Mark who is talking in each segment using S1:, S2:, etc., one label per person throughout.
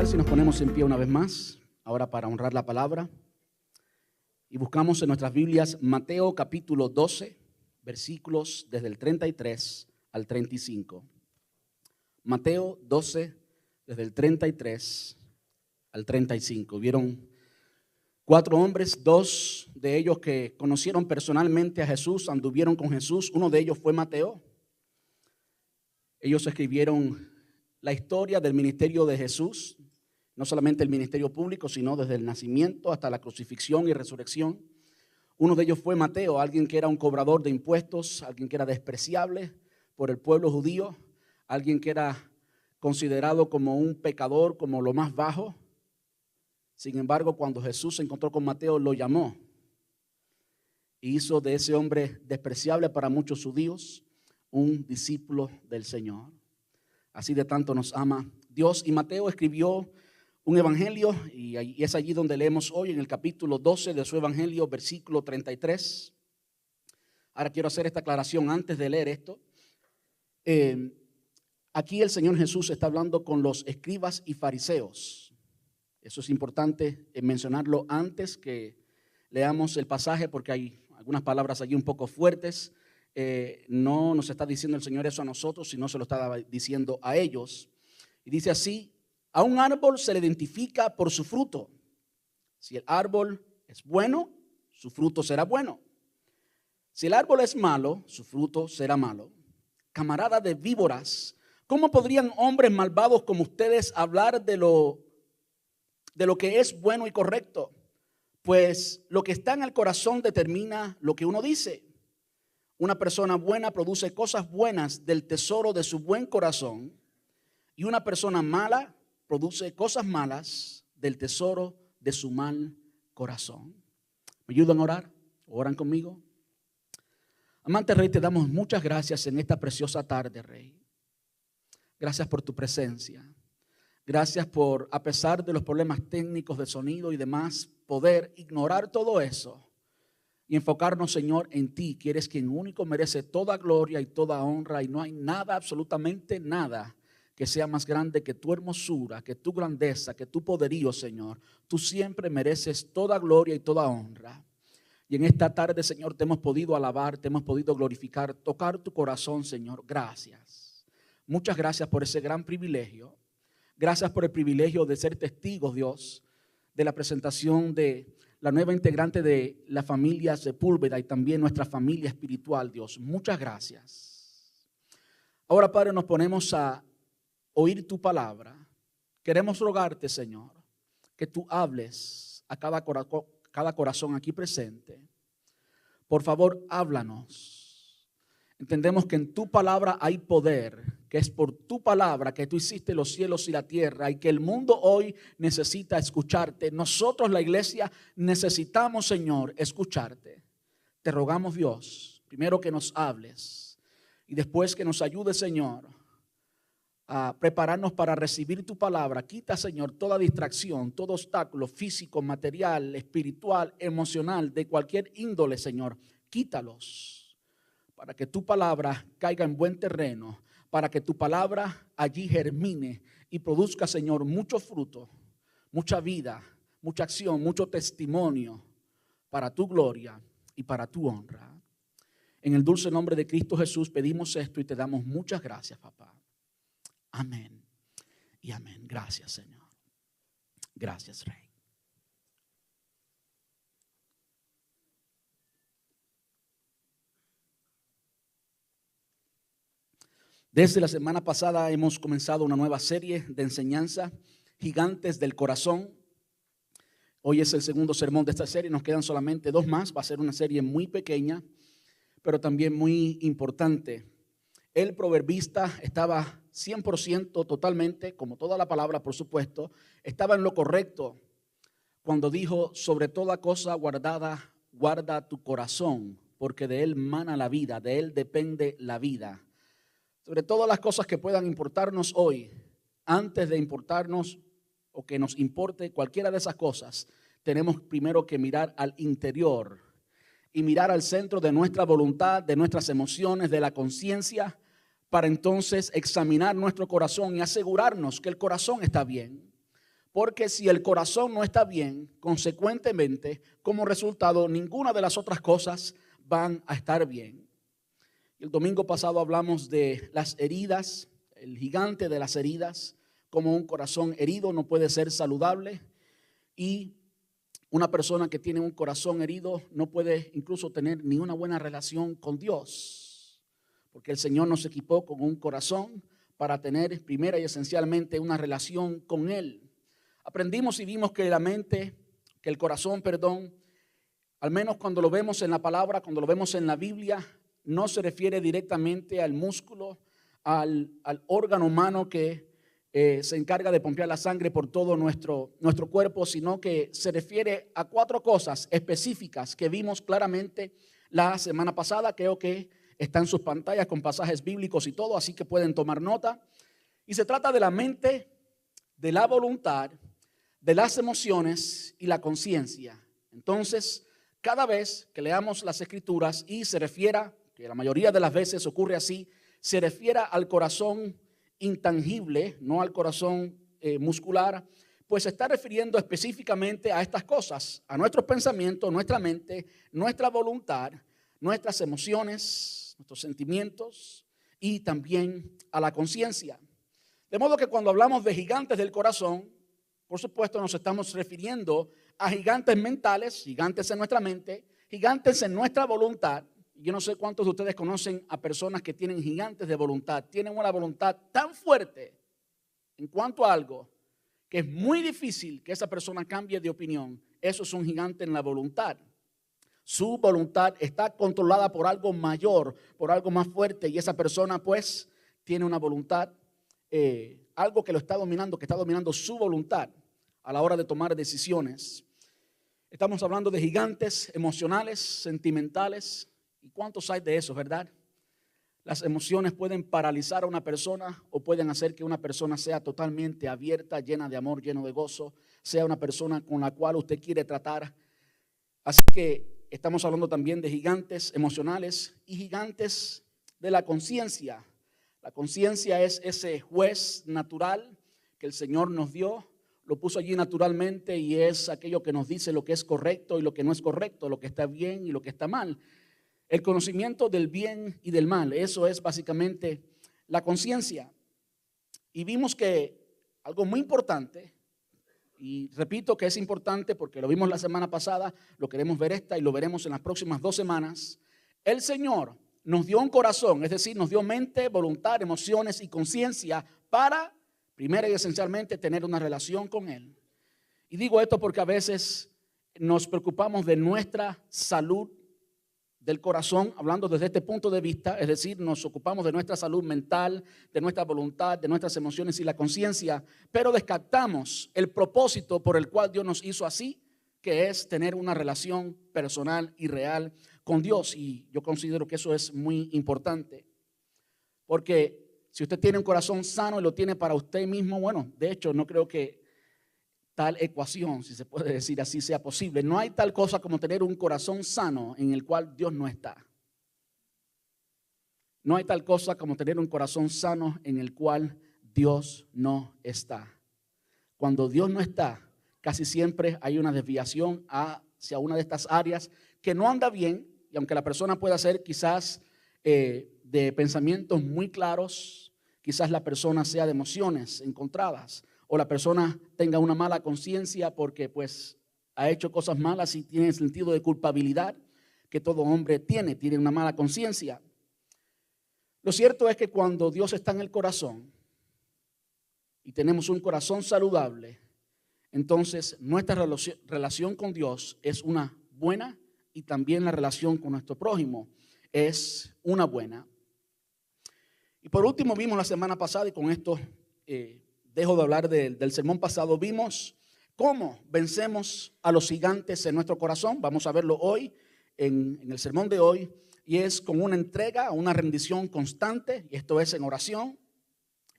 S1: parece si nos ponemos en pie una vez más, ahora para honrar la palabra? Y buscamos en nuestras Biblias Mateo capítulo 12, versículos desde el 33 al 35. Mateo 12, desde el 33 al 35. Vieron 4 hombres, 2 de ellos que conocieron personalmente a Jesús, anduvieron con Jesús. Uno de ellos fue Mateo. Ellos escribieron la historia del ministerio de Jesús, no solamente el ministerio público, sino desde el nacimiento hasta la crucifixión y resurrección. Uno de ellos fue Mateo, alguien que era un cobrador de impuestos, alguien que era despreciable por el pueblo judío, alguien que era considerado como un pecador, como lo más bajo. Sin embargo, cuando Jesús se encontró con Mateo, lo llamó y hizo de ese hombre despreciable para muchos judíos un discípulo del Señor. Así de tanto nos ama Dios. Y Mateo escribió un evangelio y es allí donde leemos hoy en el capítulo 12 de su evangelio, versículo 33. Ahora quiero hacer esta aclaración antes de leer esto. Aquí el Señor Jesús está hablando con los escribas y fariseos. Eso es importante mencionarlo antes que leamos el pasaje porque hay algunas palabras allí un poco fuertes. No nos está diciendo el Señor eso a nosotros, sino se lo estaba diciendo a ellos. Y dice así: a un árbol se le identifica por su fruto. Si el árbol es bueno, su fruto será bueno. Si el árbol es malo, su fruto será malo. Camarada de víboras, ¿cómo podrían hombres malvados como ustedes hablar de lo que es bueno y correcto? Pues lo que está en el corazón determina lo que uno dice. Una persona buena produce cosas buenas del tesoro de su buen corazón, y una persona mala produce cosas malas del tesoro de su mal corazón. ¿Me ayudan a orar? ¿Oran conmigo? Amante Rey, te damos muchas gracias en esta preciosa tarde, Rey. Gracias por tu presencia. Gracias por, a pesar de los problemas técnicos de sonido y demás, poder ignorar todo eso y enfocarnos, Señor, en ti, que eres quien único merece toda gloria y toda honra, y no hay nada, absolutamente nada, que sea más grande que tu hermosura, que tu grandeza, que tu poderío, Señor. Tú siempre mereces toda gloria y toda honra. Y en esta tarde, Señor, te hemos podido alabar, te hemos podido glorificar, tocar tu corazón, Señor. Gracias. Muchas gracias por ese gran privilegio. Gracias por el privilegio de ser testigos, Dios, de la presentación de la nueva integrante de la familia Sepúlveda y también nuestra familia espiritual, Dios. Muchas gracias. Ahora, Padre, nos ponemos a oír tu palabra. Queremos rogarte, Señor, que tú hables a cada corazón aquí presente. Por favor, háblanos. Entendemos que en tu palabra hay poder, que es por tu palabra que tú hiciste los cielos y la tierra, y que el mundo hoy necesita escucharte. Nosotros, la iglesia, necesitamos, Señor, escucharte. Te rogamos, Dios, primero que nos hables y después que nos ayudes, Señor, a prepararnos para recibir tu palabra. Quita, Señor, toda distracción, todo obstáculo físico, material, espiritual, emocional, de cualquier índole, Señor. Quítalos para que tu palabra caiga en buen terreno, para que tu palabra allí germine y produzca, Señor, mucho fruto, mucha vida, mucha acción, mucho testimonio para tu gloria y para tu honra. En el dulce nombre de Cristo Jesús pedimos esto y te damos muchas gracias, papá. Amén y amén. Gracias, Señor. Gracias, Rey. Desde la semana pasada hemos comenzado una nueva serie de enseñanza, Gigantes del Corazón. Hoy es el segundo sermón de esta serie, nos quedan solamente 2 más. Va a ser una serie muy pequeña, pero también muy importante. El proverbista estaba 100% totalmente, como toda la palabra, por supuesto, estaba en lo correcto cuando dijo: sobre toda cosa guardada, guarda tu corazón, porque de él mana la vida, de él depende la vida. Sobre todas las cosas que puedan importarnos hoy, antes de importarnos o que nos importe cualquiera de esas cosas, tenemos primero que mirar al interior y mirar al centro de nuestra voluntad, de nuestras emociones, de la conciencia, para entonces examinar nuestro corazón y asegurarnos que el corazón está bien. Porque si el corazón no está bien, consecuentemente, como resultado, ninguna de las otras cosas van a estar bien. El domingo pasado hablamos de las heridas, el gigante de las heridas, como un corazón herido no puede ser saludable y una persona que tiene un corazón herido no puede incluso tener ni una buena relación con Dios, porque el Señor nos equipó con un corazón para tener primera y esencialmente una relación con Él. Aprendimos y vimos que el corazón, al menos cuando lo vemos en la palabra, cuando lo vemos en la Biblia, no se refiere directamente al músculo, al órgano humano que se encarga de pompear la sangre por todo nuestro cuerpo, sino que se refiere a 4 cosas específicas que vimos claramente la semana pasada. Creo que está en sus pantallas con pasajes bíblicos y todo, así que pueden tomar nota. Y se trata de la mente, de la voluntad, de las emociones y la conciencia. Entonces, cada vez que leamos las Escrituras y se refiera, que la mayoría de las veces ocurre así, se refiera al corazón intangible, no al corazón muscular, pues se está refiriendo específicamente a estas cosas, a nuestros pensamientos, nuestra mente, nuestra voluntad, nuestras emociones, nuestros sentimientos y también a la conciencia. De modo que cuando hablamos de gigantes del corazón, por supuesto nos estamos refiriendo a gigantes mentales, gigantes en nuestra mente, gigantes en nuestra voluntad. Yo no sé cuántos de ustedes conocen a personas que tienen gigantes de voluntad, tienen una voluntad tan fuerte en cuanto a algo que es muy difícil que esa persona cambie de opinión. Eso es un gigante en la voluntad. Su voluntad está controlada por algo mayor, por algo más fuerte, y esa persona pues tiene una voluntad, algo que lo está dominando, que está dominando su voluntad a la hora de tomar decisiones. Estamos hablando de gigantes emocionales, sentimentales. ¿Y cuántos hay de esos, verdad? Las emociones pueden paralizar a una persona o pueden hacer que una persona sea totalmente abierta, llena de amor, lleno de gozo, sea una persona con la cual usted quiere tratar. Así que estamos hablando también de gigantes emocionales y gigantes de la conciencia. La conciencia es ese juez natural que el Señor nos dio, lo puso allí naturalmente y es aquello que nos dice lo que es correcto y lo que no es correcto, lo que está bien y lo que está mal. El conocimiento del bien y del mal, eso es básicamente la conciencia. Y vimos que algo muy importante, y repito que es importante porque lo vimos la semana pasada, lo queremos ver esta y lo veremos en las próximas 2 semanas, el Señor nos dio un corazón, es decir, nos dio mente, voluntad, emociones y conciencia para, primero y esencialmente, tener una relación con Él. Y digo esto porque a veces nos preocupamos de nuestra salud del corazón, hablando desde este punto de vista, es decir, nos ocupamos de nuestra salud mental, de nuestra voluntad, de nuestras emociones y la conciencia, pero descartamos el propósito por el cual Dios nos hizo así, que es tener una relación personal y real con Dios. Y yo considero que eso es muy importante, porque si usted tiene un corazón sano y lo tiene para usted mismo, bueno, de hecho no creo que tal ecuación, si se puede decir así, sea posible. No hay tal cosa como tener un corazón sano en el cual Dios no está. No hay tal cosa como tener un corazón sano en el cual Dios no está. Cuando Dios no está, casi siempre hay una desviación hacia una de estas áreas que no anda bien, y aunque la persona pueda ser quizás de pensamientos muy claros, quizás la persona sea de emociones encontradas, o la persona tenga una mala conciencia porque pues ha hecho cosas malas y tiene el sentido de culpabilidad que todo hombre tiene una mala conciencia. Lo cierto es que cuando Dios está en el corazón y tenemos un corazón saludable, entonces nuestra relación con Dios es una buena y también la relación con nuestro prójimo es una buena. Y por último vimos la semana pasada, y con esto dejo de hablar del sermón pasado, vimos cómo vencemos a los gigantes en nuestro corazón. Vamos a verlo hoy en el sermón de hoy, y es con una entrega, una rendición constante, y esto es en oración,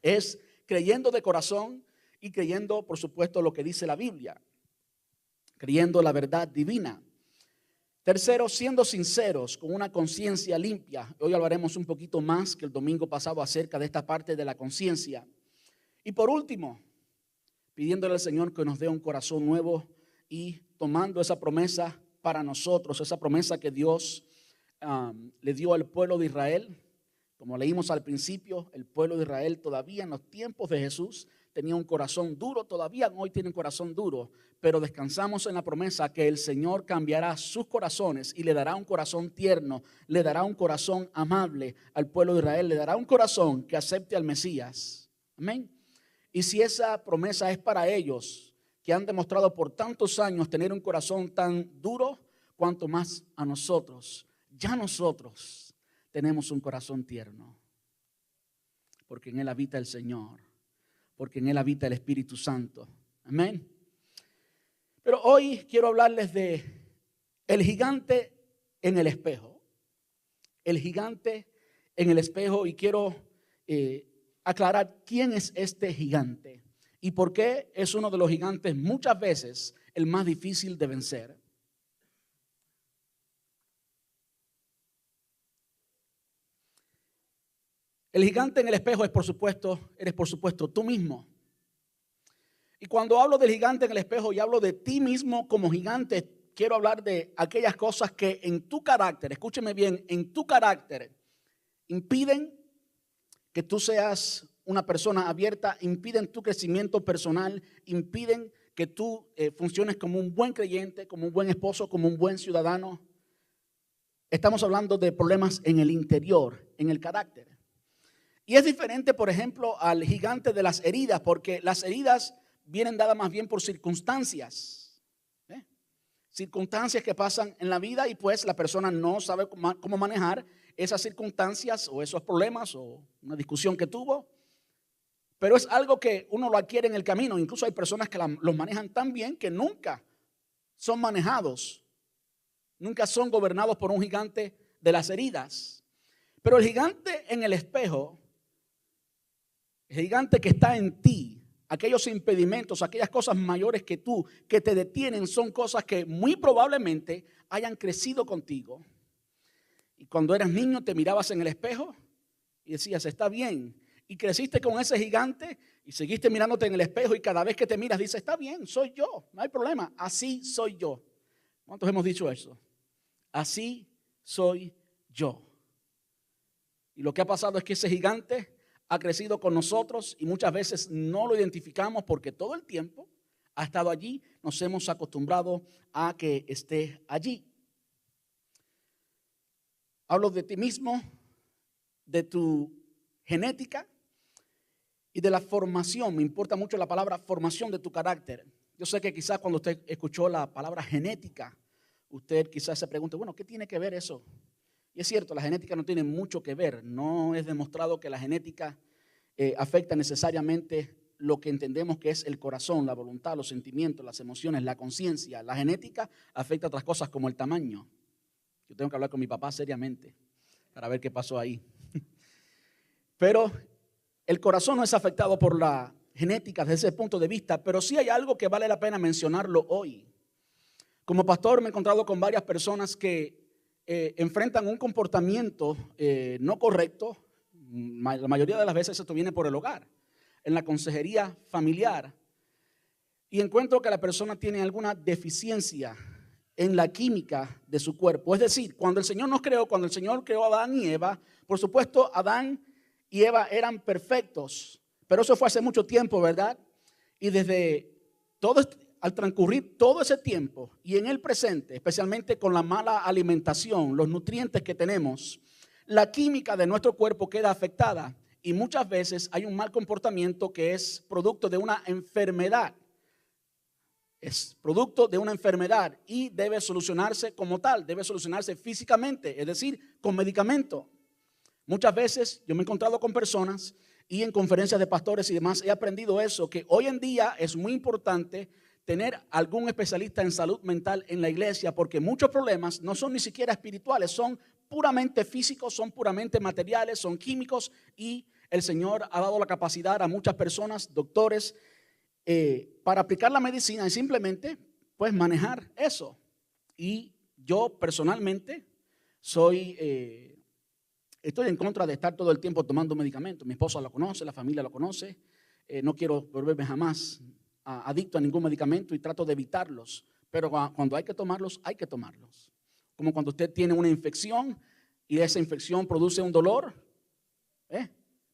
S1: es creyendo de corazón y creyendo, por supuesto, lo que dice la Biblia, creyendo la verdad divina. Tercero, siendo sinceros, con una conciencia limpia. Hoy hablaremos un poquito más que el domingo pasado acerca de esta parte de la conciencia. Y por último, pidiéndole al Señor que nos dé un corazón nuevo y tomando esa promesa para nosotros, esa promesa que Dios le dio al pueblo de Israel. Como leímos al principio, el pueblo de Israel todavía en los tiempos de Jesús tenía un corazón duro, todavía hoy tiene un corazón duro, pero descansamos en la promesa que el Señor cambiará sus corazones y le dará un corazón tierno, le dará un corazón amable al pueblo de Israel, le dará un corazón que acepte al Mesías. Amén. Y si esa promesa es para ellos, que han demostrado por tantos años tener un corazón tan duro, cuanto más a nosotros, ya nosotros tenemos un corazón tierno, porque en Él habita el Señor, porque en Él habita el Espíritu Santo. Amén. Pero hoy quiero hablarles de el gigante en el espejo. El gigante en el espejo, y quiero aclarar quién es este gigante y por qué es uno de los gigantes muchas veces el más difícil de vencer. El gigante en el espejo eres por supuesto tú mismo. Y cuando hablo del gigante en el espejo y hablo de ti mismo como gigante, quiero hablar de aquellas cosas que en tu carácter, escúcheme bien, en tu carácter impiden que tú seas una persona abierta, impiden tu crecimiento personal, impiden que tú funciones como un buen creyente, como un buen esposo, como un buen ciudadano. Estamos hablando de problemas en el interior, en el carácter. Y es diferente, por ejemplo, al gigante de las heridas, porque las heridas vienen dadas más bien por circunstancias. Circunstancias que pasan en la vida y pues la persona no sabe cómo manejar esas circunstancias o esos problemas o una discusión que tuvo. Pero es algo que uno lo adquiere en el camino. Incluso hay personas que los manejan tan bien que nunca son manejados, nunca son gobernados por un gigante de las heridas. Pero el gigante en el espejo, el gigante que está en ti, aquellos impedimentos, aquellas cosas mayores que tú, que te detienen, son cosas que muy probablemente hayan crecido contigo. Y cuando eras niño te mirabas en el espejo y decías, está bien. Y creciste con ese gigante y seguiste mirándote en el espejo y cada vez que te miras dices, está bien, soy yo, no hay problema, así soy yo. ¿Cuántos hemos dicho eso? Así soy yo. Y lo que ha pasado es que ese gigante ha crecido con nosotros y muchas veces no lo identificamos porque todo el tiempo ha estado allí, nos hemos acostumbrado a que esté allí. Hablo de ti mismo, de tu genética y de la formación. Me importa mucho la palabra formación de tu carácter. Yo sé que quizás cuando usted escuchó la palabra genética, usted quizás se pregunte, bueno, ¿qué tiene que ver eso? Y es cierto, la genética no tiene mucho que ver. No es demostrado que la genética afecta necesariamente lo que entendemos que es el corazón, la voluntad, los sentimientos, las emociones, la conciencia. La genética afecta otras cosas como el tamaño. Yo tengo que hablar con mi papá seriamente para ver qué pasó ahí. Pero el corazón no es afectado por la genética desde ese punto de vista, pero sí hay algo que vale la pena mencionarlo hoy. Como pastor me he encontrado con varias personas que enfrentan un comportamiento no correcto. La mayoría de las veces esto viene por el hogar, en la consejería familiar. Y encuentro que la persona tiene alguna deficiencia en la química de su cuerpo. Es decir, cuando el Señor nos creó, cuando el Señor creó a Adán y Eva, por supuesto, Adán y Eva eran perfectos, pero eso fue hace mucho tiempo, ¿verdad? Y desde al transcurrir todo ese tiempo y en el presente, especialmente con la mala alimentación, los nutrientes que tenemos, la química de nuestro cuerpo queda afectada y muchas veces hay un mal comportamiento que es producto de una enfermedad. Es producto de una enfermedad y debe solucionarse como tal, debe solucionarse físicamente, es decir, con medicamento. Muchas veces yo me he encontrado con personas y en conferencias de pastores y demás he aprendido eso, que hoy en día es muy importante tener algún especialista en salud mental en la iglesia, porque muchos problemas no son ni siquiera espirituales, son puramente físicos, son puramente materiales, son químicos, y el Señor ha dado la capacidad a muchas personas, doctores, para aplicar la medicina y simplemente pues manejar eso. Y yo personalmente estoy en contra de estar todo el tiempo tomando medicamentos. Mi esposa lo conoce, la familia lo conoce. No quiero volverme jamás adicto a ningún medicamento y trato de evitarlos. Pero cuando hay que tomarlos, hay que tomarlos. Como cuando usted tiene una infección y esa infección produce un dolor,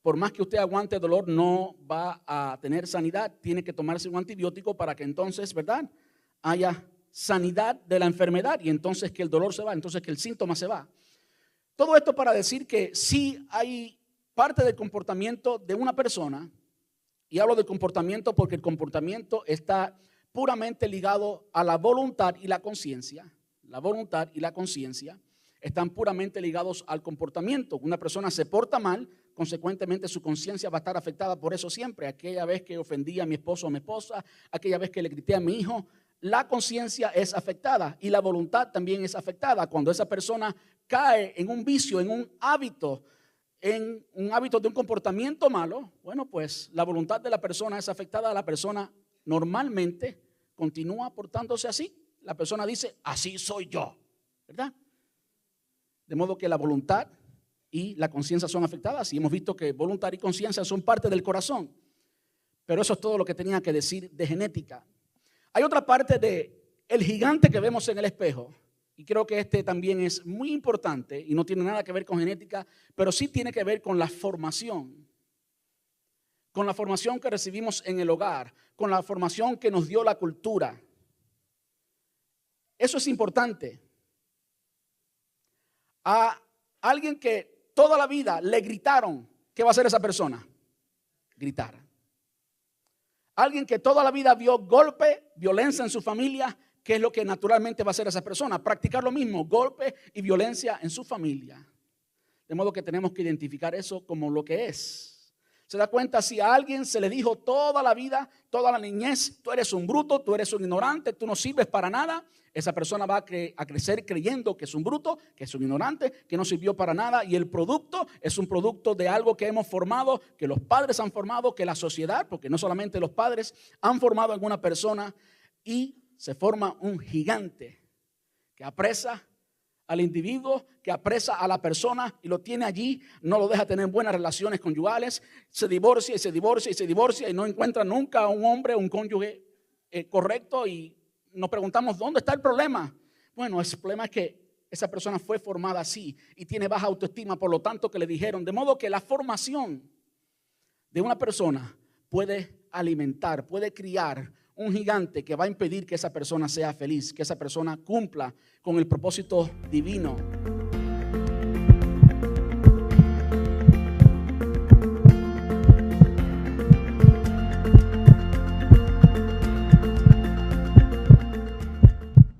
S1: por más que usted aguante el dolor, no va a tener sanidad. Tiene que tomarse un antibiótico para que entonces, ¿verdad?, haya sanidad de la enfermedad y entonces que el dolor se va, entonces que el síntoma se va. Todo esto para decir que sí hay parte del comportamiento de una persona, y hablo de comportamiento porque el comportamiento está puramente ligado a la voluntad y la conciencia. La voluntad y la conciencia están puramente ligados al comportamiento. Una persona se porta mal, consecuentemente su conciencia va a estar afectada por eso siempre. Aquella vez que ofendí a mi esposo o mi esposa, aquella vez que le grité a mi hijo, la conciencia es afectada y la voluntad también es afectada. Cuando esa persona cae en un vicio, en un hábito de un comportamiento malo, bueno, pues la voluntad de la persona es afectada. La persona normalmente continúa portándose así. La persona dice, así soy yo, ¿verdad? De modo que la voluntad y la conciencia son afectadas y hemos visto que voluntad y conciencia son parte del corazón. Pero eso es todo lo que tenía que decir de genética. Hay otra parte del gigante que vemos en el espejo. Y creo que este también es muy importante y no tiene nada que ver con genética, pero sí tiene que ver con la formación que recibimos en el hogar, con la formación que nos dio la cultura. Eso es importante. A alguien que toda la vida le gritaron, ¿qué va a hacer esa persona? Gritar. Alguien que toda la vida vio golpe, violencia en su familia, ¿qué es lo que naturalmente va a hacer esa persona? Practicar lo mismo, golpe y violencia en su familia. De modo que tenemos que identificar eso como lo que es. ¿Se da cuenta? Si a alguien se le dijo toda la vida, toda la niñez, tú eres un bruto, tú eres un ignorante, tú no sirves para nada, esa persona va a crecer creyendo que es un bruto, que es un ignorante, que no sirvió para nada, y el producto es un producto de algo que hemos formado, que los padres han formado, que la sociedad, porque no solamente los padres han formado a alguna persona, y se forma un gigante que apresa al individuo, que apresa a la persona y lo tiene allí, no lo deja tener buenas relaciones conyugales, se divorcia y se divorcia y se divorcia y no encuentra nunca a un hombre, un cónyuge correcto, y nos preguntamos, ¿dónde está el problema? Bueno, el problema es que esa persona fue formada así y tiene baja autoestima, por lo tanto que le dijeron, de modo que la formación de una persona puede alimentar, puede criar un gigante que va a impedir que esa persona sea feliz, que esa persona cumpla con el propósito divino